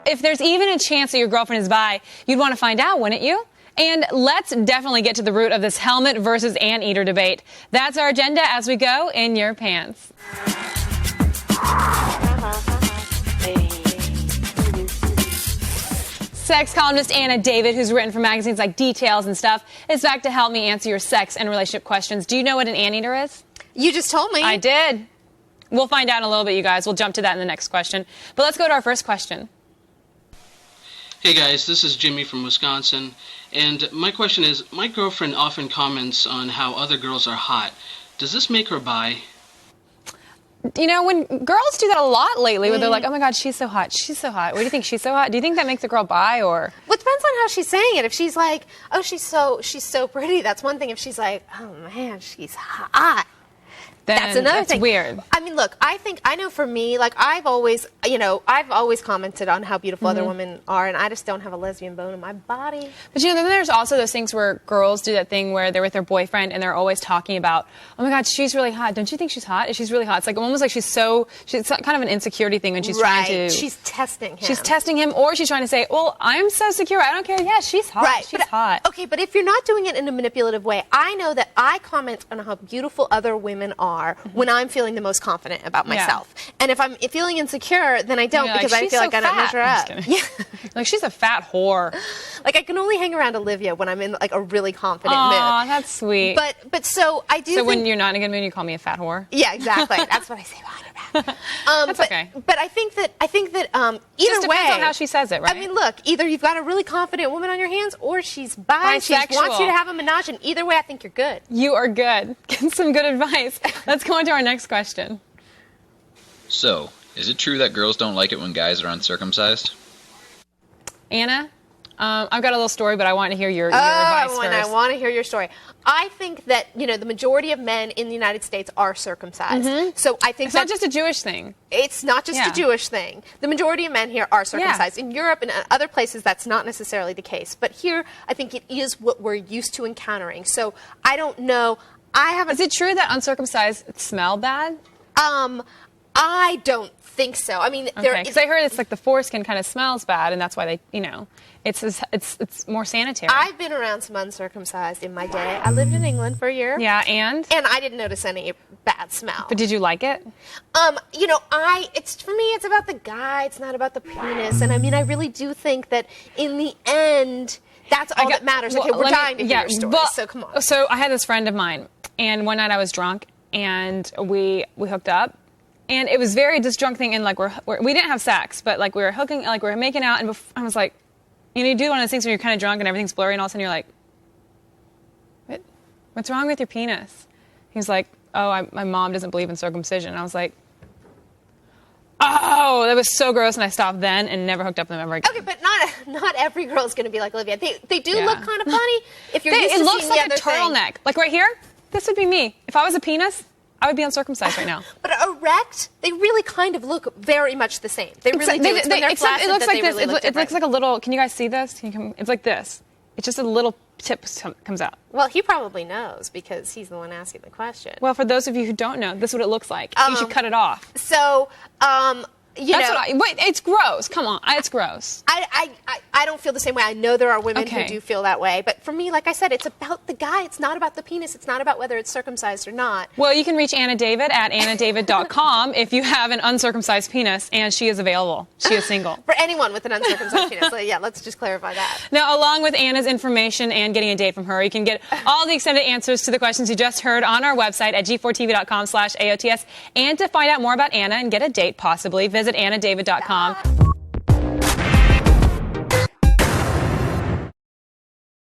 If there's even a chance that your girlfriend is bi, you'd want to find out, wouldn't you? And let's definitely get to the root of this helmet versus anteater debate. That's our agenda as we go in your pants. Sex columnist Anna David, who's written for magazines like Details and stuff, is back to help me answer your sex and relationship questions. Do you know what an anteater is? You just told me. I did. We'll find out in a little bit, you guys. We'll jump to that in the next question. But let's go to our first question. Hey guys, this is Jimmy from Wisconsin, and my question is, my girlfriend often comments on how other girls are hot. Does this make her bi? You know, when girls do that a lot lately, where they're like, oh my God, she's so hot, she's so hot. What do you think, she's so hot? Do you think that makes a girl bi, or? Well, it depends on how she's saying it. If she's like, oh, she's so pretty, that's one thing. If she's like, oh man, she's hot, that's another thing. That's weird. I mean, look, I know for me, like, I've always commented on how beautiful other women are, and I just don't have a lesbian bone in my body. But you know, then there's also those things where girls do that thing where they're with their boyfriend and they're always talking about, oh my God, she's really hot. Don't you think she's hot? She's really hot. It's like almost like she's kind of an insecurity thing when she's trying to. She's testing him. She's testing him, or she's trying to say, well, I'm so secure, I don't care. Yeah, she's hot. Right. She's hot. Okay, but if you're not doing it in a manipulative way, I know that I comment on how beautiful other women are when I'm feeling the most confident about myself. And if I'm feeling insecure, then I don't, because I feel like I don't measure up. Yeah. Like, she's a fat whore. Like, I can only hang around Olivia when I'm in like a really confident mood. Aw, that's sweet. But so I do. So when you're not in a good mood, you call me a fat whore? Yeah, exactly. That's what I say behind her back. That's okay. But I think that either just way, depends on how she says it, right? I mean, look, either you've got a really confident woman on your hands, or she's bi. She wants you to have a menage, and either way, I think you're good. You are good. Get some good advice. Let's go on to our next question. So, is it true that girls don't like it when guys are uncircumcised? Anna, I've got a little story, but I want to hear your advice first. I want to hear your story. I think that, the majority of men in the United States are circumcised. So I think it's not just a Jewish thing. It's not just a Jewish thing. The majority of men here are circumcised. In Europe and other places, that's not necessarily the case. But here, I think it is what we're used to encountering. So I don't know. Is it true that uncircumcised smell bad? I don't think so. I mean, because I heard it's like the foreskin kind of smells bad, and that's why they, it's more sanitary. I've been around some uncircumcised in my day. I lived in England for a year. Yeah, and I didn't notice any bad smell. But did you like it? For me, it's about the guy. It's not about the penis. And I mean, I really do think that in the end, that's all that matters. Okay, we're dying to hear your story, so come on. So I had this friend of mine, and one night I was drunk, and we hooked up. And it was very this drunk thing, and like we didn't have sex, but like we were hooking, like we were making out, and I was like, you do one of those things when you're kind of drunk and everything's blurry, and all of a sudden you're like, what's wrong with your penis? He's like, oh, my mom doesn't believe in circumcision. And I was like, oh, that was so gross, and I stopped then and never hooked up with them ever again. Okay, but not every girl's going to be like Olivia. They do look kind of funny if you're used to seeing the other thing. It looks like a turtleneck. Like right here, this would be me. If I was a penis, I would be uncircumcised right now. But erect, they really kind of look very much the same. They really do. It's when they're flaccid it looks that like they this. really look It looks like a little. Can you guys see this? It's like this. It's just a little tip comes out. Well, he probably knows because he's the one asking the question. Well, for those of you who don't know, this is what it looks like. You should cut it off. So, it's gross. Come on, it's gross. I don't feel the same way. I know there are women who do feel that way, but for me, like I said, it's about the guy. It's not about the penis. It's not about whether it's circumcised or not. Well, you can reach Anna David at annadavid.com if you have an uncircumcised penis, and she is available. She is single. For anyone with an uncircumcised penis. So, yeah, let's just clarify that. Now, along with Anna's information and getting a date from her, you can get all the extended answers to the questions you just heard on our website at g4tv.com/AOTS. And to find out more about Anna and get a date, possibly, visit annadavid.com.